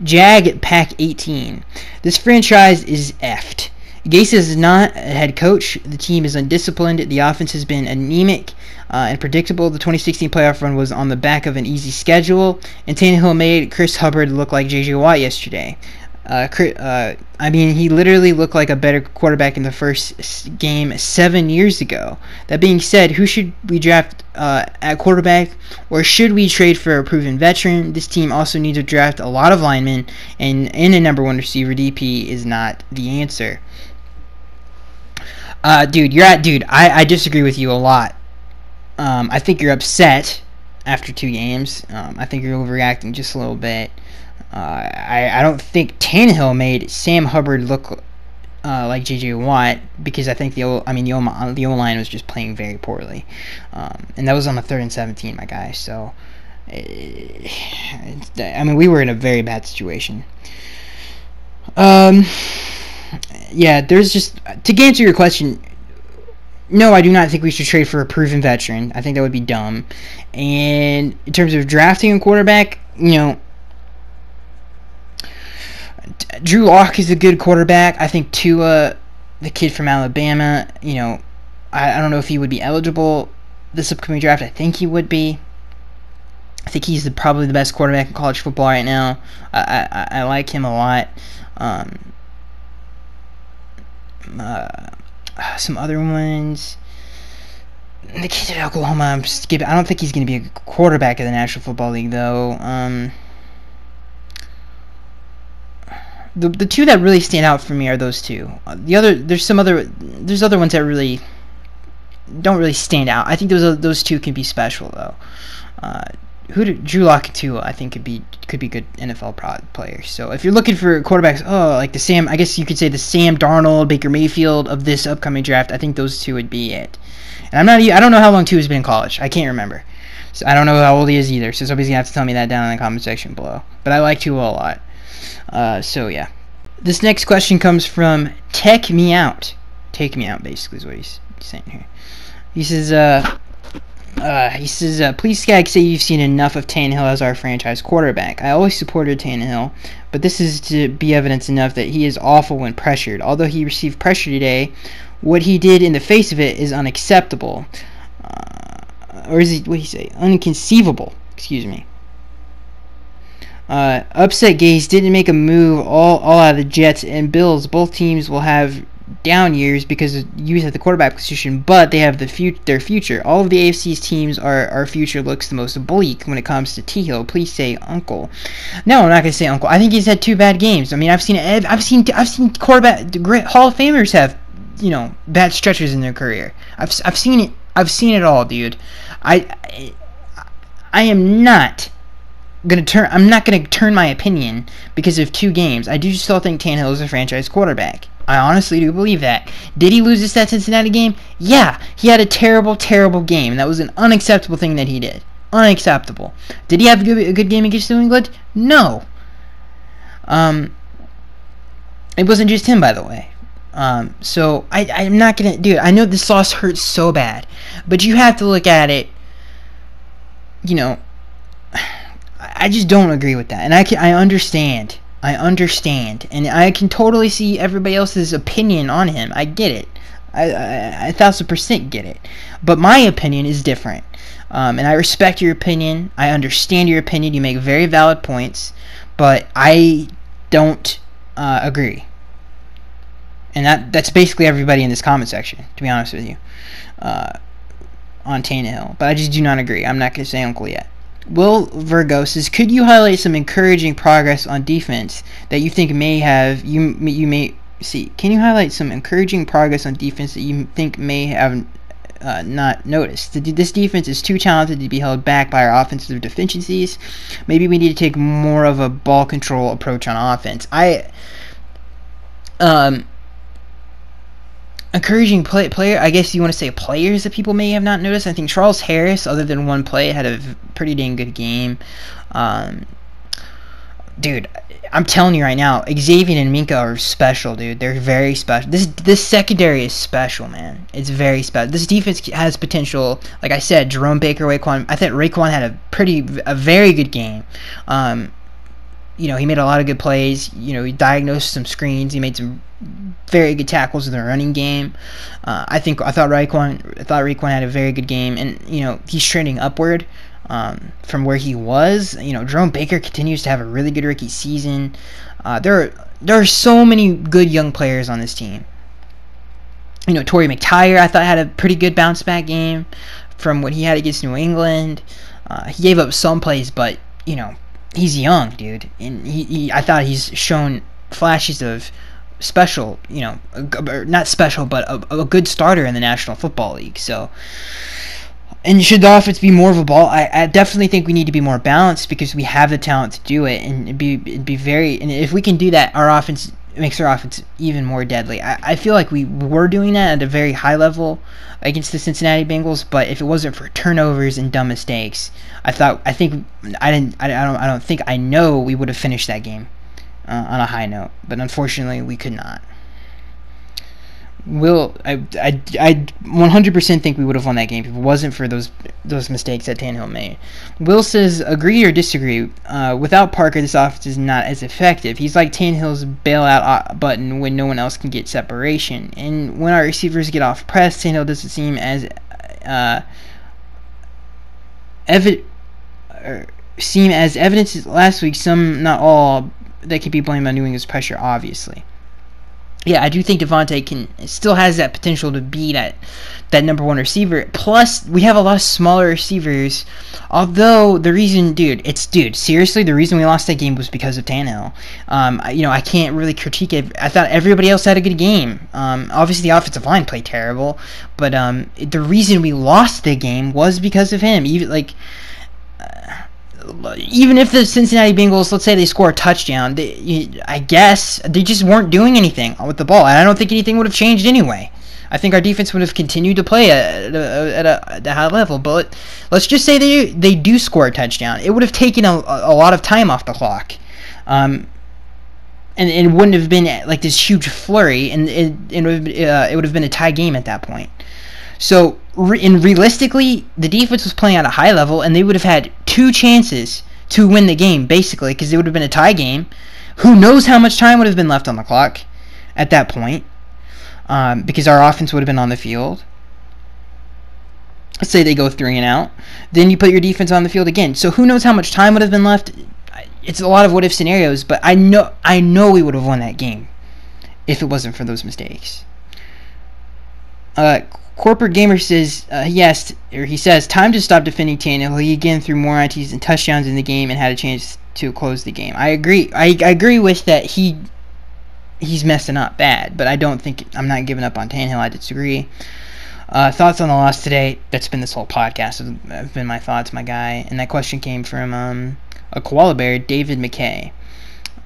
Jag Pack 18. This franchise is effed. Gase is not a head coach. The team is undisciplined. The offense has been anemic and predictable. The 2016 playoff run was on the back of an easy schedule, and Tannehill made Chris Hubbard look like J.J. Watt yesterday. He literally looked like a better quarterback in the first game 7 years ago. That being said, who should we draft at quarterback, or should we trade for a proven veteran? This team also needs to draft a lot of linemen, and in a number 1 receiver, DP is not the answer. I disagree with you a lot. I think you're upset after 2 games. I think you're overreacting just a little bit. I don't think Tannehill made Sam Hubbard look like J.J. Watt, because I think the O-line was just playing very poorly, and that was on a 3rd and 17, my guy. So, we were in a very bad situation. Yeah, there's just, to answer your question, no, I do not think we should trade for a proven veteran. I think that would be dumb. And in terms of drafting a quarterback, Drew Lock is a good quarterback. I think Tua, the kid from Alabama, I don't know if he would be eligible this upcoming draft. I think he would be. I think he's probably the best quarterback in college football right now. I like him a lot. Some other ones. The kid at Oklahoma, I'm skipping. I don't think he's going to be a quarterback in the National Football League, though. The two that really stand out for me are those two. There's other ones that really don't really stand out. I think those two can be special, though. Drew Lock and Tua, I think could be good NFL players. So if you're looking for quarterbacks, I guess you could say the Sam Darnold, Baker Mayfield of this upcoming draft, I think those two would be it. And I don't know how long Tua's been in college. I can't remember. So I don't know how old he is either. So somebody's gonna have to tell me that down in the comment section below. But I like Tua a lot. So yeah. This next question comes from Take Me Out. Take Me Out, basically, is what he's saying here. He says, please, Skag, say you've seen enough of Tannehill as our franchise quarterback. I always supported Tannehill, but this is to be evidence enough that he is awful when pressured. Although he received pressure today, what he did in the face of it is unacceptable. What did he say? Inconceivable. Excuse me. Upset Gaze didn't make a move all out of the Jets and Bills. Both teams will have down years because of youth at the quarterback position, but they have their future. All of the AFC's teams our future looks the most bleak when it comes to T-Hill. Please say Uncle. No, I'm not gonna say Uncle. I think he's had 2 bad games. I mean, I've seen quarterback great Hall of Famers have bad stretches in their career. I've seen it. I've seen it all, dude. I am not gonna turn my opinion because of 2 games. I do still think Tannehill is a franchise quarterback. I honestly do believe that. Did he lose that Cincinnati game? Yeah, he had a terrible, terrible game. That was an unacceptable thing that he did. Unacceptable. Did he have a good game against New England? No. It wasn't just him, by the way. So I'm not gonna, dude. I know this loss hurts so bad, but you have to look at it. I just don't agree with that, and I understand, and I can totally see everybody else's opinion on him. I get it, I 1000% get it, but my opinion is different, and I respect your opinion. I understand your opinion. You make very valid points, but I don't agree, and that's basically everybody in this comment section, to be honest with you, on Tannehill. But I just do not agree. I'm not going to say Uncle yet. Will Virgo says, could you highlight some encouraging progress on defense that you think you may see? Can you highlight some encouraging progress on defense that you think may have not noticed? This defense is too talented to be held back by our offensive deficiencies. Maybe we need to take more of a ball control approach on offense. Encouraging player, I guess you want to say players that people may have not noticed. I think Charles Harris, other than one play, had a pretty dang good game. Dude, I'm telling you right now, Xavier and Minka are special, dude. They're very special. This secondary is special, man. It's very special. This defense has potential. Like I said, Jerome Baker, Raekwon. I think Raekwon had a very good game. He made a lot of good plays. He diagnosed some screens. He made some very good tackles in the running game. I thought Raekwon had a very good game, and he's trending upward from where he was. Jerome Baker continues to have a really good rookie season. There are so many good young players on this team. Torrey McTyer, I thought, had a pretty good bounce back game from what he had against New England. He gave up some plays, but he's young, dude, and I thought he's shown flashes of special, not special, but a good starter in the National Football League. So And should the offense be more of a ball? I definitely think we need to be more balanced because we have the talent to do it, and it'd be very. And if we can do that, our offense makes our offense even more deadly. I feel like we were doing that at a very high level against the Cincinnati Bengals, but if it wasn't for turnovers and dumb mistakes, I don't think I know we would have finished that game on a high note. But unfortunately, we could not. I 100% think we would have won that game if it wasn't for those mistakes that Tannehill made. Will says, agree or disagree? Without Parker, this offense is not as effective. He's like Tannehill's bailout button when no one else can get separation. And when our receivers get off press, Tannehill doesn't seem as evidence as last week. Some, not all, that can be blamed on New England's pressure, obviously. Yeah, I do think Devontae still has that potential to be that number one receiver. Plus, we have a lot of smaller receivers. Although the reason, seriously, the reason we lost that game was because of Tannehill. I can't really critique it. I thought everybody else had a good game. Obviously, the offensive line played terrible, but the reason we lost the game was because of him. Even if the Cincinnati Bengals, let's say they score a touchdown, I guess they just weren't doing anything with the ball, and I don't think anything would have changed anyway. I think our defense would have continued to play at a high level, but let's just say they do score a touchdown. It would have taken a lot of time off the clock, and it wouldn't have been like this huge flurry, and it would have been a tie game at that point. So, realistically, the defense was playing at a high level, and they would have had 2 chances to win the game, basically, because it would have been a tie game. Who knows how much time would have been left on the clock at that point, because our offense would have been on the field. Let's say they go 3 and out. Then you put your defense on the field again. So who knows how much time would have been left? It's a lot of what-if scenarios, but I know we would have won that game if it wasn't for those mistakes. Corporate Gamer says, he says, time to stop defending Tannehill. He again threw more INTs and touchdowns in the game and had a chance to close the game. I agree. I agree with that. He's messing up bad, but I'm not giving up on Tannehill. I disagree. Thoughts on the loss today? That's been this whole podcast. Have been my thoughts, my guy. And that question came from a koala bear, David McKay.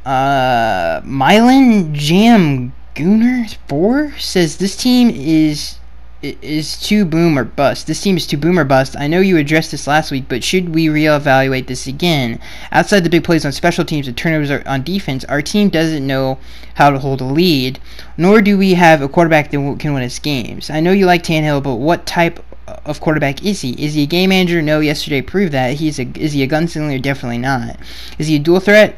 Mylan Jam Gooner 4 says this team is too boom or bust. This team is too boom or bust. I know you addressed this last week, but should we reevaluate this again? Outside the big plays on special teams and turnovers on defense, our team doesn't know how to hold a lead, nor do we have a quarterback that can win us games. I know you like Tannehill, but what type of quarterback is he? Is he a game manager? No, yesterday proved that. Is he a gunslinger? Definitely not. Is he a dual threat?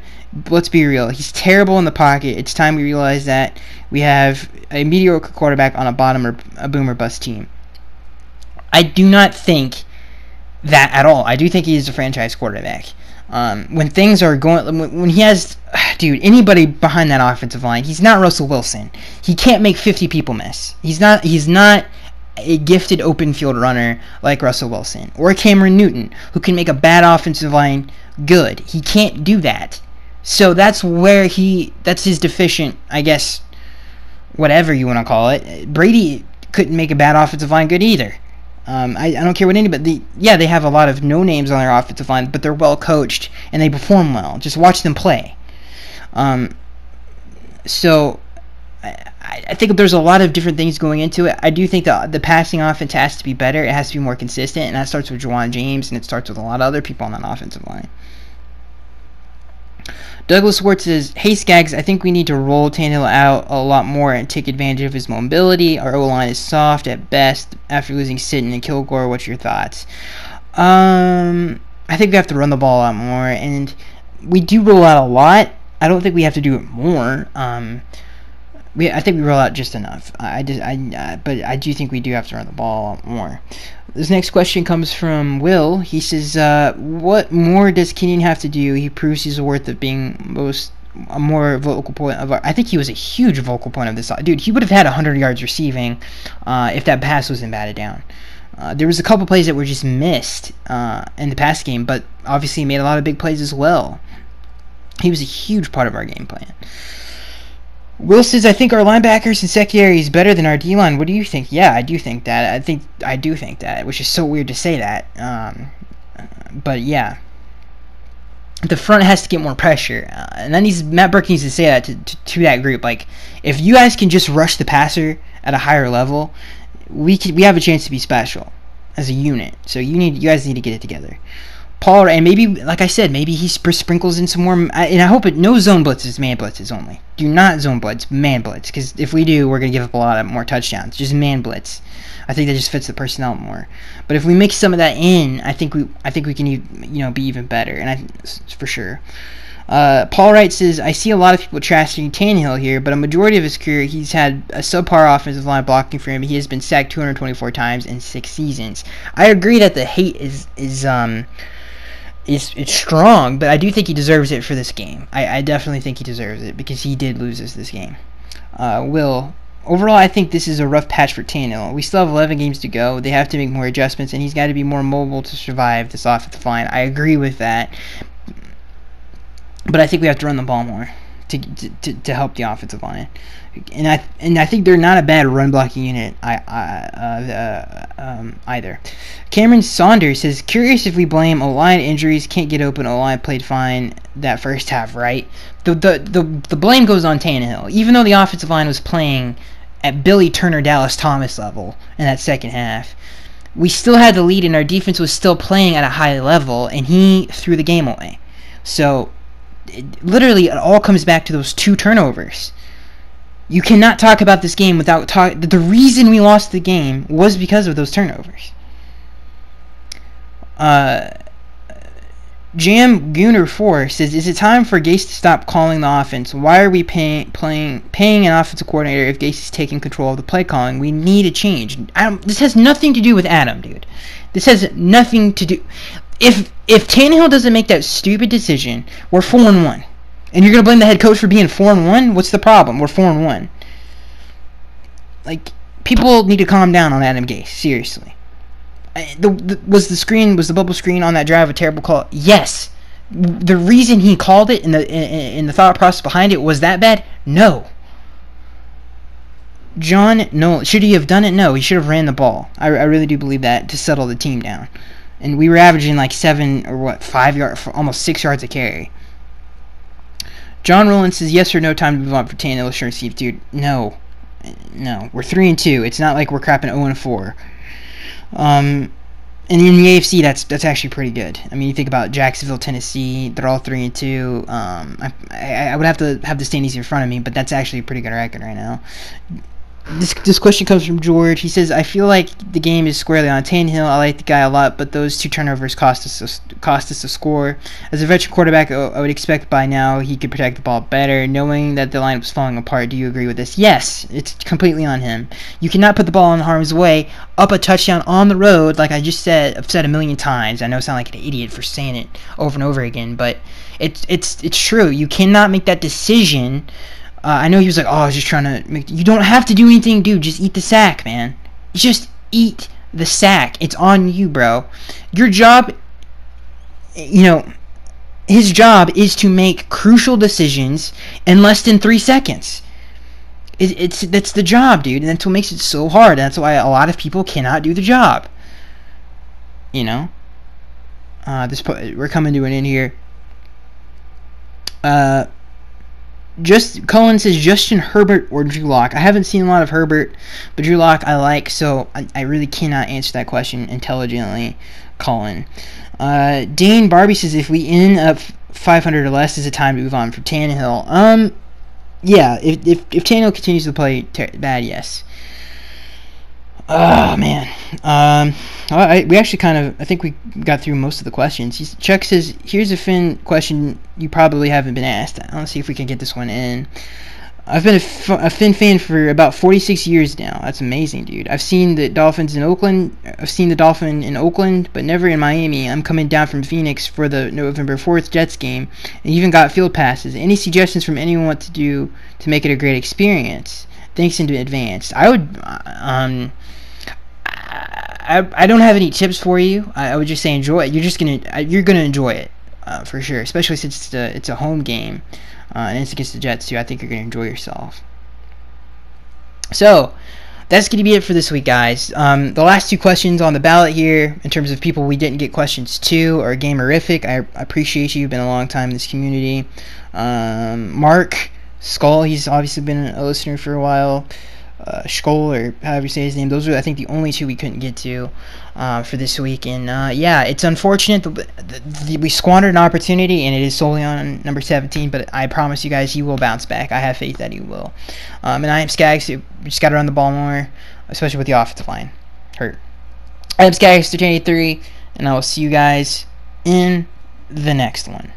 Let's be real. He's terrible in the pocket. It's time we realize that we have a mediocre quarterback on a boom or bust team. I do not think that at all. I do think he is a franchise quarterback. When things are going, when he has, anybody behind that offensive line, he's not Russell Wilson. He can't make 50 people miss. He's not a gifted open field runner like Russell Wilson or Cameron Newton, who can make a bad offensive line good. He can't do that. So that's his deficient, I guess, whatever you want to call it. Brady couldn't make a bad offensive line good either. I don't care what anybody... they have a lot of no-names on their offensive line, but they're well-coached, and they perform well. Just watch them play. So, I think there's a lot of different things going into it. I do think the passing offense has to be better. It has to be more consistent, and that starts with Juwan James, and it starts with a lot of other people on that offensive line. Douglas Schwartz says, hey Skaggs, I think we need to roll Tannehill out a lot more and take advantage of his mobility. Our O-line is soft at best after losing Sitton and Kilgore. What's your thoughts? I think we have to run the ball a lot more, and we do roll out a lot. I don't think we have to do it more. I think we roll out just enough. But I do think we do have to run the ball more. This next question comes from Will. He says, what more does Kenyon have to do? He proves he's worth of being a more vocal point of I think he was a huge vocal point of this. Dude, he would have had 100 yards receiving if that pass wasn't batted down. There was a couple plays that were just missed in the pass game, but obviously he made a lot of big plays as well. He was a huge part of our game plan. Will says, I think our linebackers and secondary is better than our D-line. What do you think? Yeah, I do think that. I do think that, which is so weird to say that. But yeah. The front has to get more pressure. And then Matt Burke needs to say that to that group. Like, if you guys can just rush the passer at a higher level, we have a chance to be special as a unit. So you guys need to get it together. Paul, and maybe, like I said, maybe he sprinkles in some more, and I hope no zone blitzes, man blitzes only. Do not zone blitz, man blitz, because if we do, we're going to give up a lot of more touchdowns. Just man blitz. I think that just fits the personnel more. But if we mix some of that in, I think we can be even better, and for sure. Paul Wright says, I see a lot of people trashing Tannehill here, but a majority of his career, he's had a subpar offensive line blocking for him. He has been sacked 224 times in 6 seasons. I agree that the hate is it's strong, but I do think he deserves it for this game. I definitely think he deserves it because he did lose us this game. Will, overall, I think this is a rough patch for Tannehill. We still have 11 games to go. They have to make more adjustments, and he's got to be more mobile to survive this offensive line. I agree with that, but I think we have to run the ball more to help the offensive line. And I think they're not a bad run blocking unit either. Cameron Saunders says, curious if we blame O-line injuries, can't get open, O-line played fine that first half, right? The blame goes on Tannehill. Even though the offensive line was playing at Billy Turner, Dallas Thomas level in that second half, we still had the lead and our defense was still playing at a high level, and he threw the game away. So literally it all comes back to those 2 turnovers. You cannot talk about this game without the reason we lost the game was because of those turnovers. Jam Gooner 4 says, is it time for Gase to stop calling the offense? Why are we paying an offensive coordinator if Gase is taking control of the play calling? We need a change. This has nothing to do with Adam, dude. This has nothing to do. If Tannehill doesn't make that stupid decision, we're 4-1. And you're going to blame the head coach for being 4-1? What's the problem? We're 4-1. Like, people need to calm down on Adam Gase. Seriously. Was the bubble screen on that drive a terrible call? Yes. The reason he called it and the thought process behind it was that bad? No. No. Should he have done it? No. He should have ran the ball. I really do believe that to settle the team down. And we were averaging like 5 yards, almost 6 yards a carry. John Rowland says, yes or no time to move on for Tannehill, sure, Steve, dude. No. We're 3-2. It's not like we're crapping 0-4. And in the AFC, that's actually pretty good. I mean, you think about Jacksonville, Tennessee, they're all 3-2. I would have to have the standings in front of me, but that's actually a pretty good record right now. This question comes from George. He says, I feel like the game is squarely on Tannehill. I like the guy a lot, but those 2 turnovers cost us a score. As a veteran quarterback, I would expect by now he could protect the ball better. Knowing that the line was falling apart, do you agree with this? Yes, it's completely on him. You cannot put the ball in harm's way, up a touchdown on the road, like I've said a million times. I know I sound like an idiot for saying it over and over again, but it's true. You cannot make that decision. I know he was like, I was just trying to make... You don't have to do anything, dude. Just eat the sack, man. Just eat the sack. It's on you, bro. Your job, his job is to make crucial decisions in less than 3 seconds. That's the job, dude. And that's what makes it so hard. That's why a lot of people cannot do the job. We're coming to an end here. Cullen says Justin Herbert or Drew Lock. I haven't seen a lot of Herbert, but Drew Lock I like, so I really cannot answer that question intelligently, Cullen. Dane Barbie says if we end up 500 or less, is it time to move on for Tannehill? Yeah, if Tannehill continues to play bad, yes. Oh, man. We actually I think we got through most of the questions. Chuck says, here's a Finn question you probably haven't been asked. Let's see if we can get this one in. I've been a Finn fan for about 46 years now. That's amazing, dude. I've seen the Dolphins in Oakland. I've seen the Dolphin in Oakland, but never in Miami. I'm coming down from Phoenix for the November 4th Jets game, and even got field passes. Any suggestions from anyone what to do to make it a great experience? Thanks in advance. I would... I don't have any tips for you. I would just say enjoy it. You're gonna enjoy it for sure, especially since it's a home game. and it's against the Jets too. I think you're going to enjoy yourself. So that's going to be it for this week, guys. The last 2 questions on the ballot here, in terms of people we didn't get questions to, are Gamerific. I appreciate you. You've been a long time in this community. Mark Skull, he's obviously been a listener for a while. Skull, or however you say his name. Those are, I think, the only 2 we couldn't get to for this week. And yeah, it's unfortunate that we squandered an opportunity, and it is solely on number 17. But I promise you guys, he will bounce back. I have faith that he will. And I am Skaggs. We just got to run the ball more, especially with the offensive line hurt. I am Skaggs 1383, and I will see you guys in the next one.